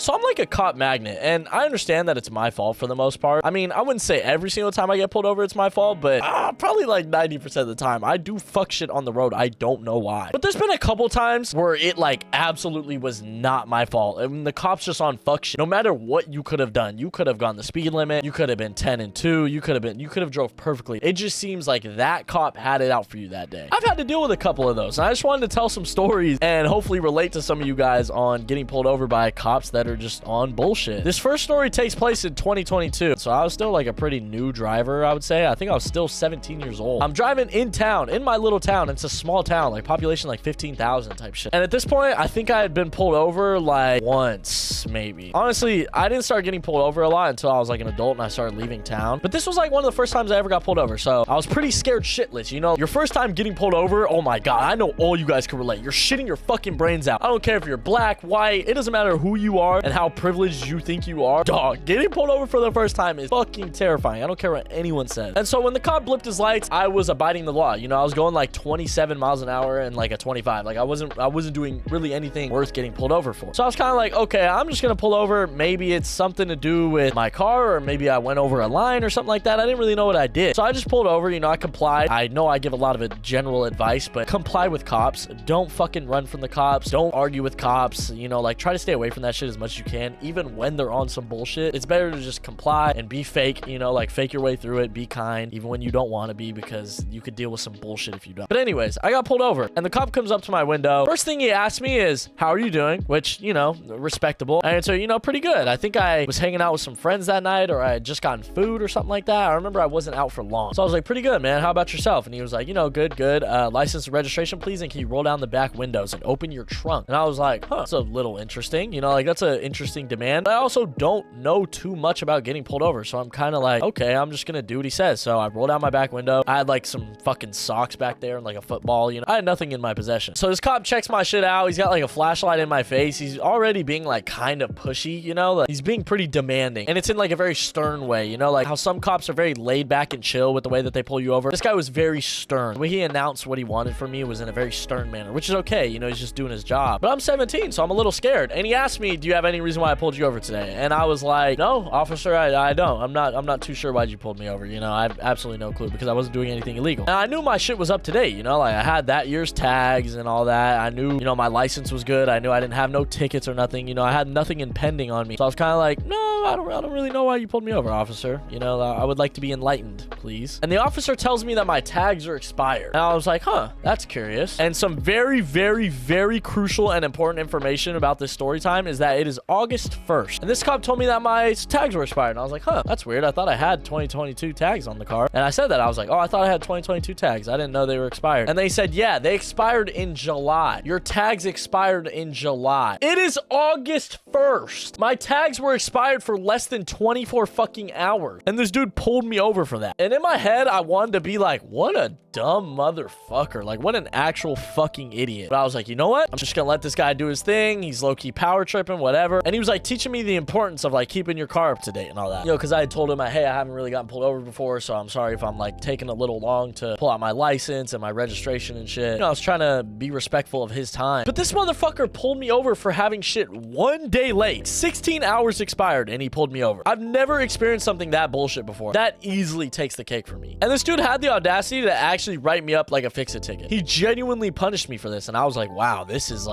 So I'm like a cop magnet, and I understand that it's my fault for the most part. I mean, I wouldn't say every single time I get pulled over it's my fault, but probably like 90% of the time I do fuck shit on the road. I don't know why. But there's been a couple times where it like absolutely was not my fault. I mean, the cops just on fuck shit. No matter what you could have done, you could have gone the speed limit, you could have been 10 and 2, you could have drove perfectly. It just seems like that cop had it out for you that day. I've had to deal with a couple of those, and I just wanted to tell some stories and hopefully relate to some of you guys on getting pulled over by cops that are just on bullshit. This first story takes place in 2022, so I was still like a pretty new driver, I would say. I think I was still 17 years old. I'm driving in town, in my little town. It's a small town, like population like 15,000 type shit. And at this point, I think I had been pulled over like once, maybe. Honestly, I didn't start getting pulled over a lot until I was like an adult and I started leaving town. But this was like one of the first times I ever got pulled over, so I was pretty scared shitless. You know, your first time getting pulled over, oh my god, I know all you guys can relate. You're shitting your fucking brains out. I don't care if you're black, white, it doesn't matter who you are and how privileged you think you are. Dog, getting pulled over for the first time is fucking terrifying. I don't care what anyone says. And so when the cop blipped his lights, I was abiding the law. You know, I was going like 27 miles an hour and like a 25. Like I wasn't doing really anything worth getting pulled over for. So I was kind of like, okay, I'm just gonna pull over. Maybe it's something to do with my car, or maybe I went over a line or something like that. I didn't really know what I did. So I just pulled over, you know, I complied. I know I give a lot of general advice, but comply with cops. Don't fucking run from the cops. Don't argue with cops. You know, like try to stay away from that shit as much as you can, even when they're on some bullshit. It's better to just comply and be fake, you know, like fake your way through it, be kind, even when you don't want to be, because you could deal with some bullshit if you don't. But anyways, I got pulled over and the cop comes up to my window. First thing he asked me is, how are you doing? Which, you know, respectable. And so, you know, pretty good. I think I was hanging out with some friends that night, or I had just gotten food or something like that. I remember I wasn't out for long. So I was like, pretty good, man. How about yourself? And he was like, you know, good. License and registration, please. And can you roll down the back windows and open your trunk? And I was like, huh, that's a little interesting. You know, like that's an interesting demand. I also don't know too much about getting pulled over. So I'm kind of like, okay, I'm just going to do what he says. So I rolled down my back window. I had like some fucking socks back there and like a football, you know, I had nothing in my possession. So this cop checks my shit out. He's got like a flashlight in my face. He's already being like kind of pushy, you know, like he's being pretty demanding, and it's in like a very stern way, you know, like how some cops are very laid back and chill with the way that they pull you over. This guy was very stern. The way he announced what he wanted from me was in a very stern manner, which is okay. You know, he's just doing his job. But I'm 17, so I'm a little scared. And he asked me, do you have any reason why I pulled you over today? And I was like, no, officer, I don't. I'm not too sure why'd you pulled me over. You know, I have absolutely no clue, because I wasn't doing anything illegal. And I knew my shit was up to date, you know, like I had that year's tags and all that. I knew, you know, my license was good. I knew I didn't have no tickets or nothing. You know, I had nothing impending on me. So I was kind of like, no, I don't really know why you pulled me over, officer. You know, I would like to be enlightened, please. And the officer tells me that my tags are expired. And I was like, huh, that's curious. And some very, very, very crucial and important information about this story time is that it is August 1st. And this cop told me that my tags were expired. And I was like, huh, that's weird. I thought I had 2022 tags on the car. And I said that. I was like, oh, I thought I had 2022 tags. I didn't know they were expired. And they said, yeah, they expired in July. Your tags expired in July. It is August 1st. My tags were expired for less than 24 fucking hours. And this dude pulled me over for that. And in my head, I wanted to be like, what a dumb motherfucker. Like, what an actual fucking idiot. But I was like, you know what? I'm just gonna let this guy do his thing. He's low-key power tripping, whatever. And he was like teaching me the importance of like keeping your car up to date and all that. You know, because I had told him, hey, I haven't really gotten pulled over before, so I'm sorry if I'm like taking a little long to pull out my license and my registration and shit. You know, I was trying to be respectful of his time. But this motherfucker pulled me over for having shit one day late. 16 hours expired and he pulled me over. I've never experienced something that bullshit before. That easily takes the cake for me. And this dude had the audacity to actually write me up like a fix-it ticket. He genuinely punished me for this, and I was like, wow, this is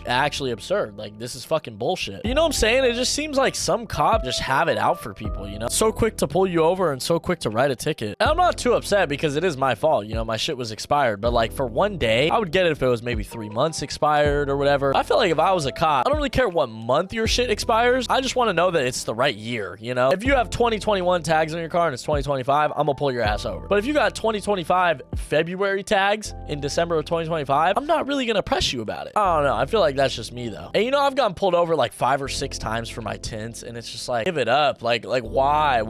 actually absurd. Like, this is fucking bullshit. You know what I'm saying? It just seems like some cop just have it out for people, you know? So quick to pull you over and so quick to write a ticket. And I'm not too upset because it is my fault. You know, my shit was expired, but like for one day, I would get it if it was maybe 3 months expired or whatever. I feel like if I was a cop, I don't really care what month your shit expires. I just want to know that it's the right year, you know? If you have 2021 tags on your car and it's 2025, I'm gonna pull your ass over. But if you got 2025 February tags in December of 2025, I'm not really gonna press you about it. I don't know. I feel like that's just me though. And you know, I've gotten pulled over like 5 or 6 times for my tints, and it's just like, give it up. Like why?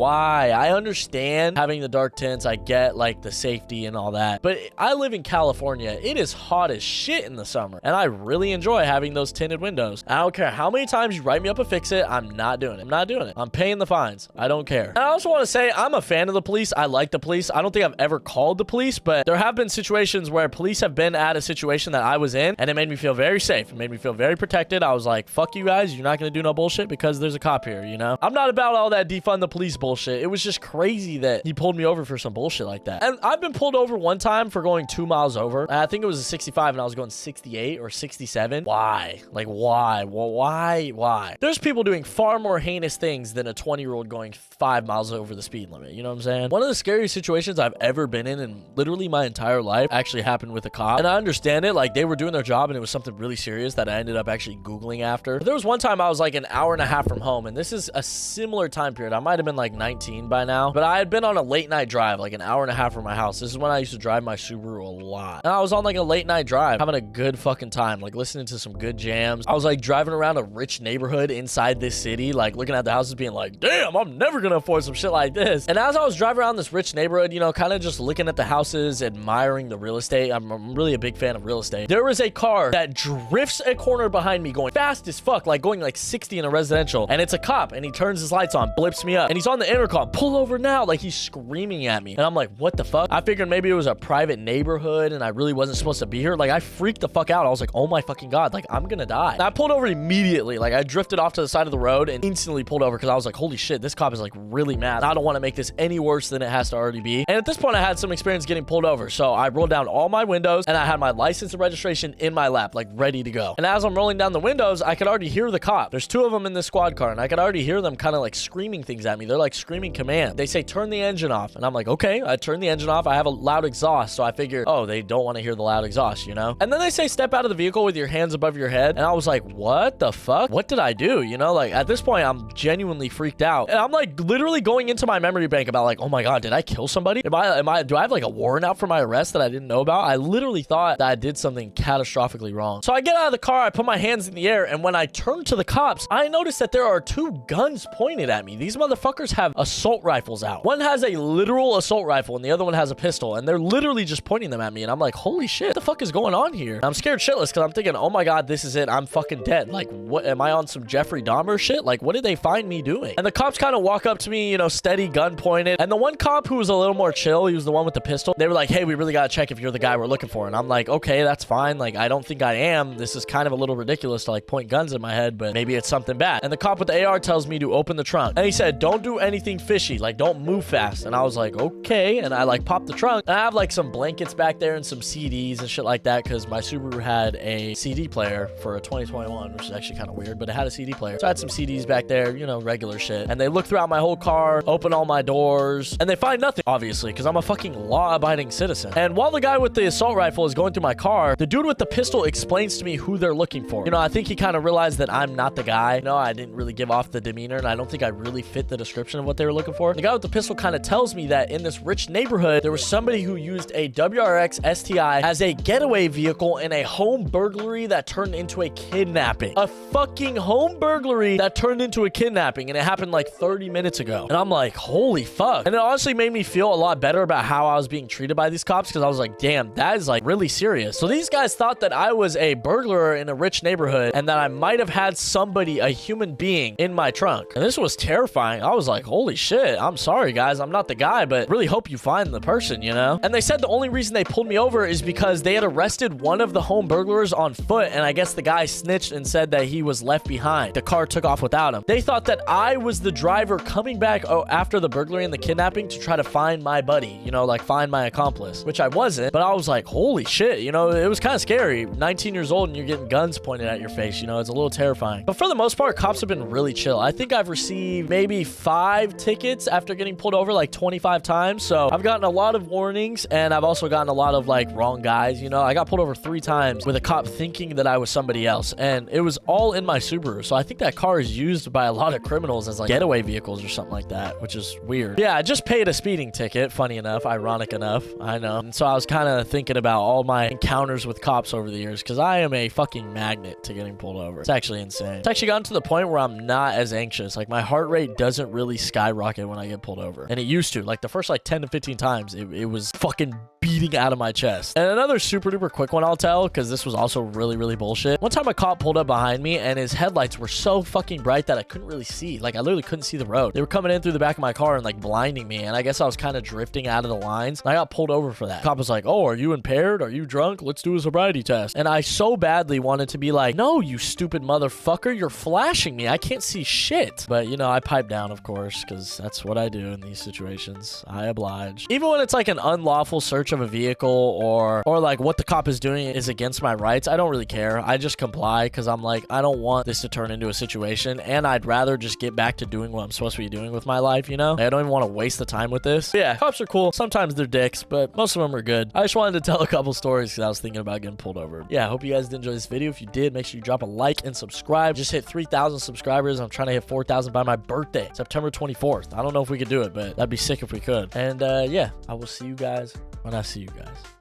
I understand having the dark tints. I get like the safety and all that, but I live in California. It is hot as shit in the summer, and I really enjoy having those tinted windows. I don't care how many times you write me up a fix it. I'm not doing it. I'm not doing it. I'm paying the fines. I don't care. And I also want to say I'm a fan of the police. I like the police. I don't think I've ever called the police, but there have been situations where police have been at a situation that I was in, and it made me feel very safe. It made me feel very protected. I was like, fuck you guys. You're not going to do no bullshit because there's a cop here, you know? I'm not about all that defund the police bullshit. It was just crazy that he pulled me over for some bullshit like that. And I've been pulled over one time for going 2 miles over. I think it was a 65 and I was going 68 or 67. Why? Like, why? Well, why? There's people doing far more heinous things than a 20-year-old going 5 miles over the speed limit. You know what I'm saying? One of the scariest situations I've ever been in literally my entire life actually happened with a cop. And I understand it. Like, they were doing their job and it was something really serious that I ended up actually Googling after. But there was one time I was like an hour and a half from home, and this is a similar time period. I might have been like 19 by now, but I had been on a late night drive, like an hour and a half from my house. This is when I used to drive my Subaru a lot. And I was on like a late night drive, having a good fucking time, like listening to some good jams. I was like driving around a rich neighborhood inside this city, like looking at the houses being like, damn, I'm never gonna afford some shit like this. And as I was driving around this rich neighborhood, you know, kind of just looking at the houses, admiring the real estate. I'm really a big fan of real estate. There was a car that drifts a corner behind me going fast as fuck, like going like 60 in a residential. And it's a cop, and he turns his lights on, blips me up, and he's on the intercom, pull over now, like he's screaming at me. And I'm like, what the fuck? I figured maybe it was a private neighborhood and I really wasn't supposed to be here. Like, I freaked the fuck out. I was like, oh my fucking God, like I'm gonna die. And I pulled over immediately. Like, I drifted off to the side of the road and instantly pulled over because I was like, holy shit, this cop is like really mad. I don't want to make this any worse than it has to already be. And at this point I had some experience getting pulled over, so I rolled down all my windows and I had my license and registration in my lap, like ready to go. And as I'm rolling down the windows, I could already hear the cop. There's 2 of them in this squad car, and I could already hear them kind of like screaming things at me. They're like screaming command. They say, turn the engine off. And I'm like, okay. I turn the engine off. I have a loud exhaust, so I figure, oh, they don't want to hear the loud exhaust, you know? And then they say, step out of the vehicle with your hands above your head. And I was like, what the fuck? What did I do? You know, like at this point, I'm genuinely freaked out. And I'm like literally going into my memory bank about like, oh my God, did I kill somebody? Do I have like a warrant out for my arrest that I didn't know about? I literally thought that I did something catastrophically wrong. So I get out of the car, I put my hands in the air, and when I turn to the cops, I notice that there are 2 guns pointed at me. These motherfuckers have assault rifles out. One has a literal assault rifle and the other one has a pistol, and they're literally just pointing them at me. And I'm like, holy shit, what the fuck is going on here? And I'm scared shitless because I'm thinking, oh my God, this is it. I'm fucking dead. Like, what am I on some Jeffrey Dahmer shit? Like, what did they find me doing? And the cops kind of walk up to me, you know, steady, gun pointed. And the one cop who was a little more chill, he was the one with the pistol. They were like, hey, we really got to check if you're the guy we're looking for. And I'm like, okay, that's fine. Like, I don't think I am. This is kind of a little ridiculous to like point guns in my head, but maybe it's something bad. And the cop with the AR tells me to open the trunk. And he said, don't do anything fishy. Like, don't move fast. And I was like, okay. And I like popped the trunk. And I have like some blankets back there and some CDs and shit like that because my Subaru had a CD player for a 2021, which is actually kind of weird, but it had a CD player. So I had some CDs back there, you know, regular shit. And they look throughout my whole car, open all my doors, and they find nothing, obviously, because I'm a fucking law-abiding citizen. And while the guy with the assault rifle is going through my car, the dude with the pistol explains to me who they're looking for. You know, I think he kind of realized that I'm not the guy. You know, I didn't really give off the demeanor, and I don't think I really fit the description of what they were looking for. The guy with the pistol kind of tells me that in this rich neighborhood, there was somebody who used a WRX STI as a getaway vehicle in a home burglary that turned into a kidnapping. A fucking home burglary that turned into a kidnapping, and it happened like 30 minutes ago. And I'm like, holy fuck. And it honestly made me feel a lot better about how I was being treated by these cops, because I was like, damn, that is like really serious. So these guys thought that I was a burglar in a rich neighborhood and that I might have had somebody, a human being, in my trunk. And this was terrifying. I was like, holy shit, I'm sorry guys, I'm not the guy, but really hope you find the person, you know? And they said the only reason they pulled me over is because they had arrested one of the home burglars on foot, and I guess the guy snitched and said that he was left behind. The car took off without him. They thought that I was the driver coming back after the burglary and the kidnapping to try to find my buddy, you know, like find my accomplice, which I wasn't. But I was like, holy shit, you know, it was kind of scary. 19 years old and you're getting guns pointed at your face, you know, it's a little terrifying. But for the most part, cops have been really chill. I think I've received maybe 5 tickets after getting pulled over like 25 times. So I've gotten a lot of warnings, and I've also gotten a lot of like wrong guys. You know, I got pulled over 3 times with a cop thinking that I was somebody else, and it was all in my Subaru. So I think that car is used by a lot of criminals as like getaway vehicles or something like that, which is weird. Yeah, I just paid a speeding ticket, funny enough, ironic enough, I know. And so I was kind of thinking about all my encounters with cops over the years, because I am a fucking magnet to getting pulled over. It's actually insane. It's actually gotten to the point where I'm not as anxious. Like, my heart rate doesn't really skyrocket when I get pulled over. And it used to. Like, the first like 10 to 15 times, it was fucking beating out of my chest. And another super duper quick one I'll tell, because this was also really, really bullshit. One time a cop pulled up behind me and his headlights were so fucking bright that I couldn't really see. Like, I literally couldn't see the road. They were coming in through the back of my car and like blinding me. And I guess I was kind of drifting out of the lines. And I got pulled over for that. The cop was like, oh, are you impaired? Are you drunk? Let's do a sobriety test. And I so badly wanted to be like, no, you stupid motherfucker. You're flashing me. I can't see shit. But, you know, I pipe down, of course, because that's what I do in these situations. I oblige. Even when it's like an unlawful search of a vehicle or like what the cop is doing is against my rights, I don't really care. I just comply because I'm like, I don't want this to turn into a situation, and I'd rather just get back to doing what I'm supposed to be doing with my life, you know? I don't even want to waste the time with this. But yeah, cops are cool. Sometimes they're dicks, but most of them are good. I just wanted to tell a couple stories because I was thinking about getting pulled over. Yeah, I hope you guys did enjoy this video. If you did, make sure you drop a like and subscribe. Just hit 3,000 subscribers. I'm trying to hit 4,000 by my birthday, September 24th. I don't know if we could do it, but that'd be sick if we could. And yeah, I will see you guys when I see you guys.